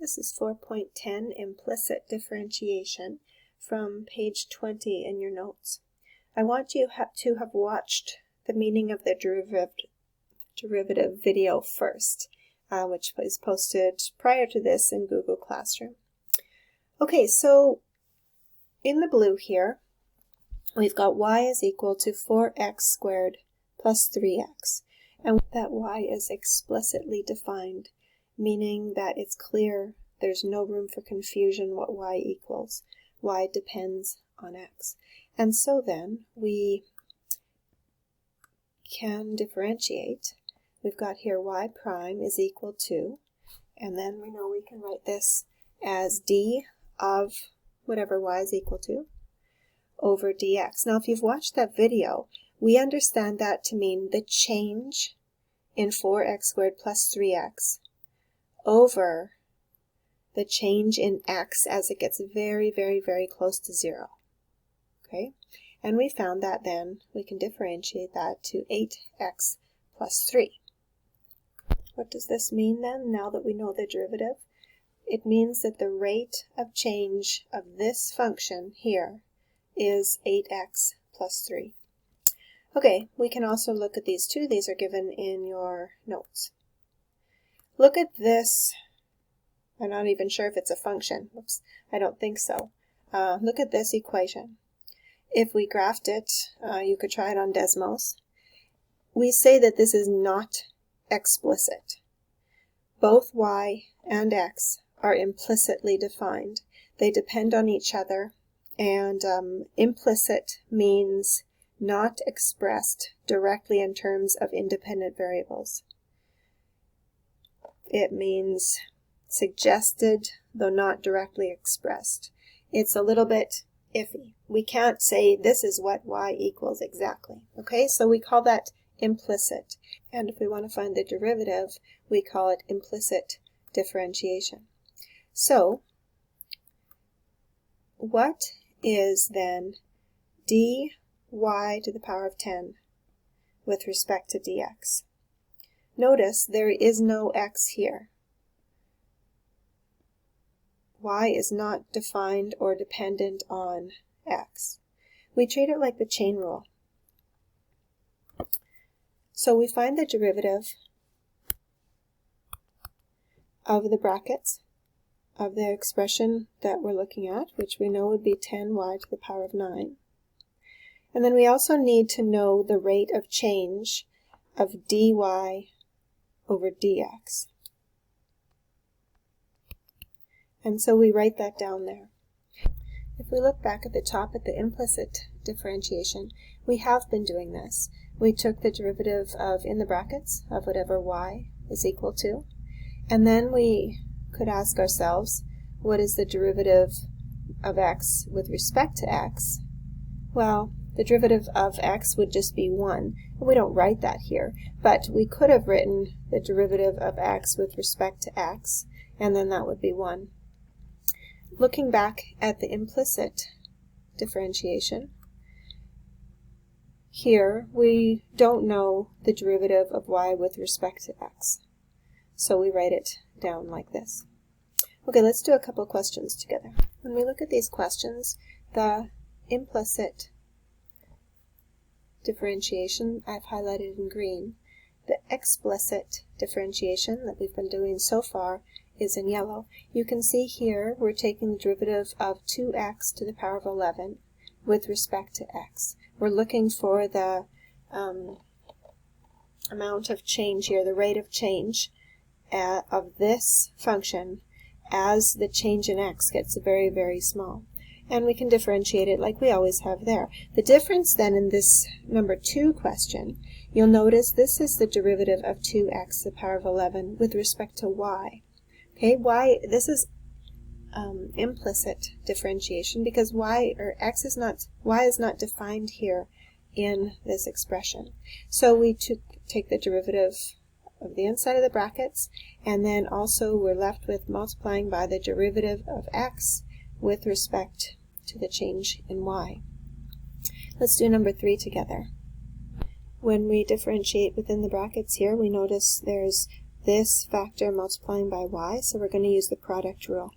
This is 4.10 Implicit Differentiation from page 20 in your notes. I want you to have watched the meaning of the derivative video first, which was posted prior to this in Google Classroom. Okay, so in the blue here, we've got y is equal to 4x squared plus 3x, and that y is explicitly defined, meaning that it's clear, there's no room for confusion what y equals. Y depends on x. And so then we can differentiate. We've got here y prime is equal to, and then we know we can write this as d of whatever y is equal to over dx. Now if you've watched that video, we understand that to mean the change in 4x squared plus 3x over the change in x as it gets very, very, very close to 0. Okay? And we found that then we can differentiate that to 8x plus 3. What does this mean then, now that we know the derivative? It means that the rate of change of this function here is 8x plus 3. Okay, we can also look at these two. These are given in your notes. Look at this. I'm not even sure if it's a function. Whoops, I don't think so. Look at this equation. If we graphed it, you could try it on Desmos. We say that this is not explicit. Both y and x are implicitly defined. They depend on each other, and implicit means not expressed directly in terms of independent variables. It means suggested, though not directly expressed. It's a little bit iffy. We can't say this is what y equals exactly. Okay, so we call that implicit. And if we want to find the derivative, we call it implicit differentiation. So, what is then dy to the power of 10 with respect to dx? Notice there is no x here. Y is not defined or dependent on x. We treat it like the chain rule. So we find the derivative of the brackets of the expression that we're looking at, which we know would be 10y to the power of 9. And then we also need to know the rate of change of dy over dx. And so we write that down there. If we look back at the top at the implicit differentiation, we have been doing this. We took the derivative of, in the brackets, of whatever y is equal to, and then we could ask ourselves, what is the derivative of x with respect to x? Well, the derivative of x would just be 1. We don't write that here, but we could have written the derivative of x with respect to x, and then that would be 1. Looking back at the implicit differentiation, here we don't know the derivative of y with respect to x. So we write it down like this. Okay, let's do a couple questions together. When we look at these questions, the implicit differentiation I've highlighted in green. The explicit differentiation that we've been doing so far is in yellow. You can see here we're taking the derivative of 2x to the power of 11 with respect to x. We're looking for the amount of change here, the rate of change of this function as the change in x gets very, very small. And we can differentiate it like we always have there. The difference then in this number 2 question, you'll notice this is the derivative of 2x to the power of 11 with respect to y. Okay, this is implicit differentiation because y is not defined here in this expression. So we take the derivative of the inside of the brackets, and then also we're left with multiplying by the derivative of x with respect to the change in y. Let's do number 3 together. When we differentiate within the brackets here, we notice there's this factor multiplying by y, so we're going to use the product rule.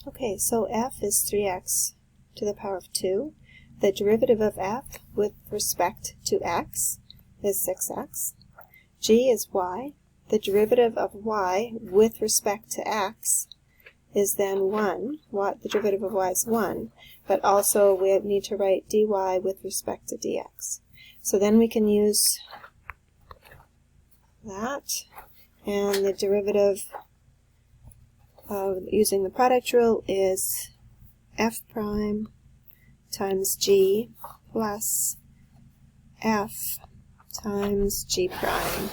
Okay, so f is 3x to the power of 2. The derivative of f with respect to x is 6x. G is y. The derivative of y with respect to x is then 1. The derivative of y is 1, but also we need to write dy with respect to dx. So then we can use that, and the derivative of using the product rule is f prime times g plus f times g prime.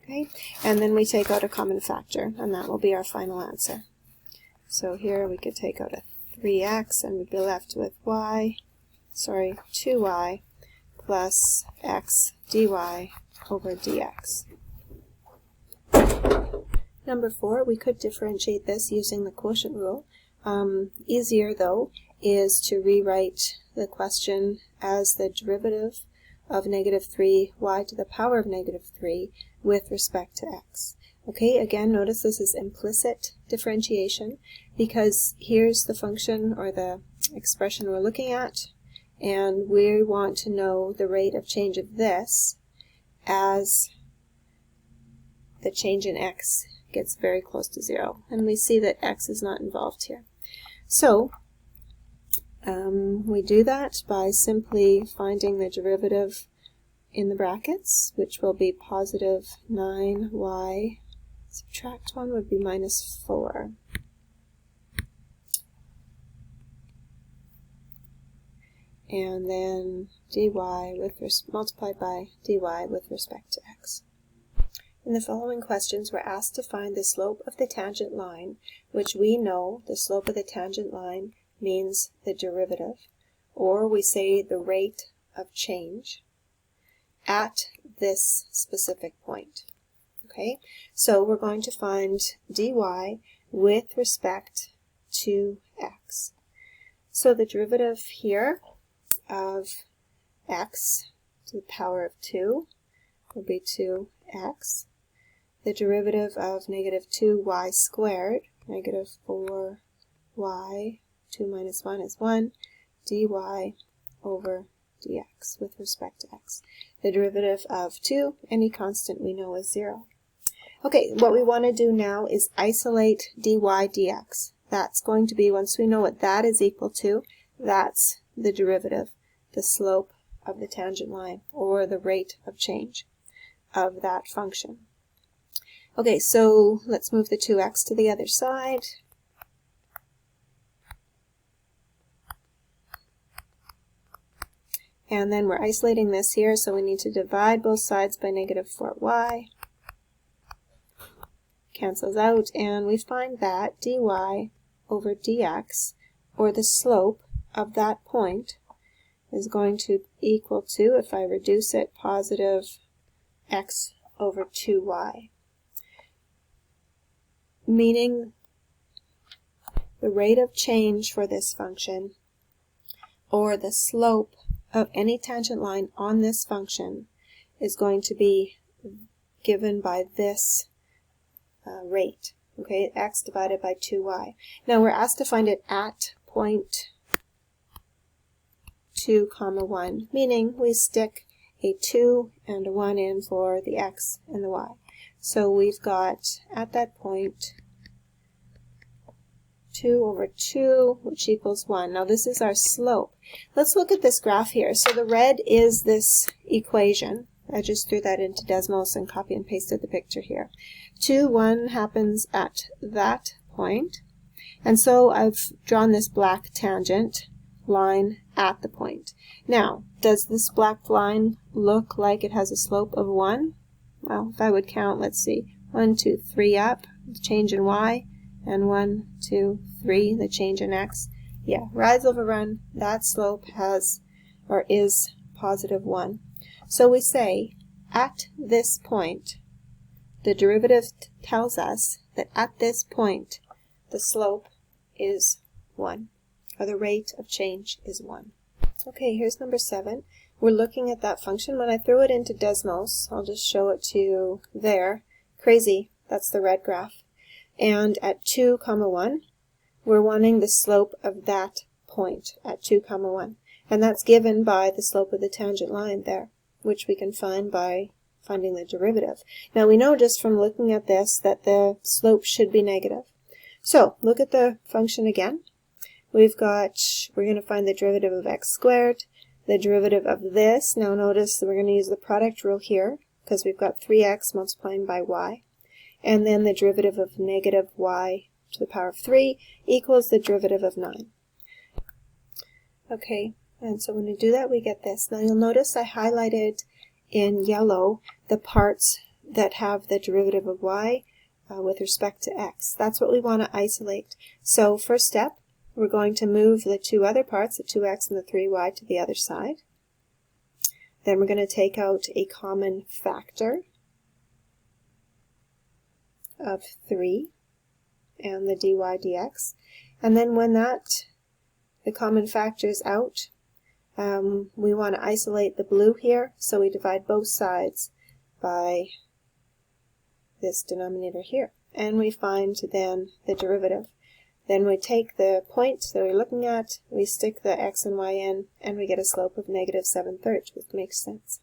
Okay, and then we take out a common factor, and that will be our final answer. So here we could take out a 3x, and we'd be left with 2y plus x dy over dx. Number 4, we could differentiate this using the quotient rule. Easier, though, is to rewrite the question as the derivative of negative 3y to the power of negative 3 with respect to x. Okay, again, notice this is implicit differentiation because here's the function or the expression we're looking at, and we want to know the rate of change of this as the change in x gets very close to 0. And we see that x is not involved here. So we do that by simply finding the derivative in the brackets, which will be positive 9y, subtract 1 would be minus 4. And then dy multiplied by dy with respect to x. In the following questions, we're asked to find the slope of the tangent line, which we know the slope of the tangent line means the derivative, or we say the rate of change at this specific point. Okay, so we're going to find dy with respect to x. So the derivative here of x to the power of 2 will be 2x. The derivative of negative 2y squared, negative 4y, 2 minus 1 is 1, dy over dx with respect to x. The derivative of 2, any constant we know is 0. Okay, what we want to do now is isolate dy dx. That's going to be, once we know what that is equal to, that's the derivative, the slope of the tangent line, or the rate of change of that function. Okay, so let's move the 2x to the other side. And then we're isolating this here, so we need to divide both sides by negative 4y. Cancels out, and we find that dy over dx, or the slope of that point, is going to equal to, if I reduce it, positive x over 2y. Meaning the rate of change for this function, or the slope of any tangent line on this function, is going to be given by this rate. Okay, x divided by 2y. Now we're asked to find it at point 2, 1, meaning we stick a 2 and a 1 in for the x and the y. So we've got, at that point, 2 over 2, which equals 1. Now this is our slope. Let's look at this graph here. So the red is this equation. I just threw that into Desmos and copy and pasted the picture here. 2, 1 happens at that point. And so I've drawn this black tangent line at the point. Now, does this black line look like it has a slope of 1? Well, if I would count, let's see, 1, 2, 3 up, the change in y, and 1, 2, 3, the change in x. Yeah, rise over run, that slope has, or is, positive 1. So we say, at this point, the derivative tells us that at this point, the slope is 1, or the rate of change is 1. Okay, here's number 7. we're looking at that function. When I throw it into Desmos, I'll just show it to you there. Crazy, that's the red graph. And at 2, 1, we're wanting the slope of that point at 2, 1. And that's given by the slope of the tangent line there, which we can find by finding the derivative. Now we know just from looking at this that the slope should be negative. So look at the function again. We're going to find the derivative of x squared, the derivative of this. Now notice that we're going to use the product rule here because we've got 3x multiplying by y. And then the derivative of negative y to the power of 3 equals the derivative of 9. Okay, and so when we do that we get this. Now you'll notice I highlighted in yellow the parts that have the derivative of y with respect to x. That's what we want to isolate. So first step, we're going to move the two other parts, the 2x and the 3y, to the other side. Then we're going to take out a common factor of 3 and the dy dx. And then when the common factor is out, we want to isolate the blue here, so we divide both sides by this denominator here. And we find then the derivative. Then we take the point that we're looking at, we stick the x and y in, and we get a slope of negative 7/3, which makes sense.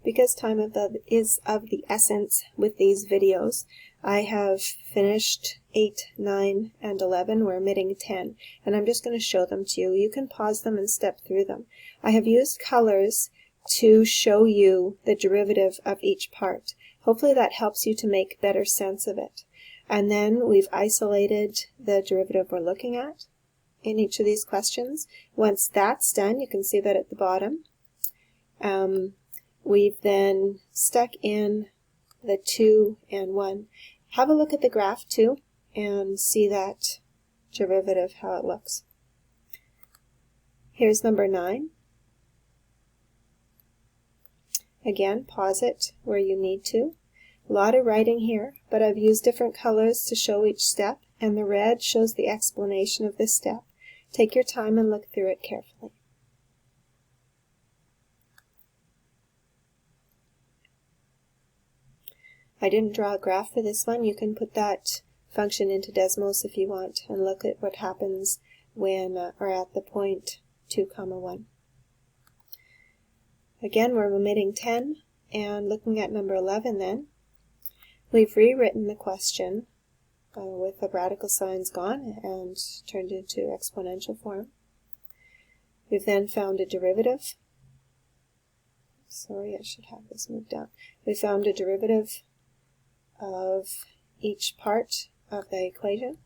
Because time is of the essence with these videos, I have finished 8, 9, and 11. We're omitting 10, and I'm just going to show them to you. You can pause them and step through them. I have used colors to show you the derivative of each part. Hopefully that helps you to make better sense of it. And then we've isolated the derivative we're looking at in each of these questions. Once that's done, you can see that at the bottom. We've then stuck in the 2 and 1. Have a look at the graph too and see that derivative, how it looks. Here's number 9. Again, pause it where you need to. A lot of writing here, but I've used different colors to show each step, and the red shows the explanation of this step. Take your time and look through it carefully. I didn't draw a graph for this one. You can put that function into Desmos if you want and look at what happens when or at the point 2, 1. Again, we're omitting 10 and looking at number 11 then. We've rewritten the question with the radical signs gone and turned it into exponential form. We've then found a derivative. Sorry, I should have this moved down. We found a derivative of each part of the equation.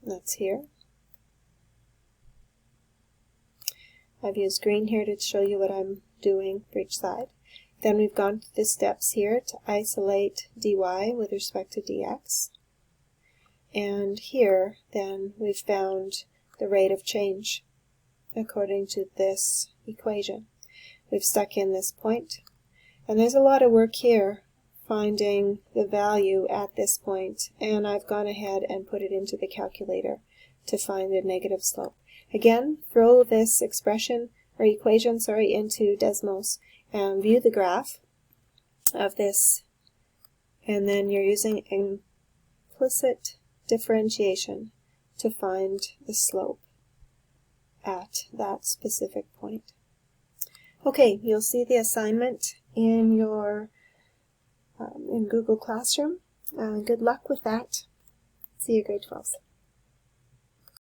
That's here. I've used green here to show you what I'm doing for each side. Then we've gone through the steps here to isolate dy with respect to dx. And here, then, we've found the rate of change according to this equation. We've stuck in this point, and there's a lot of work here finding the value at this point, and I've gone ahead and put it into the calculator to find the negative slope. Again, throw this expression or equation, into Desmos and view the graph of this, and then you're using implicit differentiation to find the slope at that specific point. Okay, you'll see the assignment in your in Google Classroom. Good luck with that. See you grade 12s.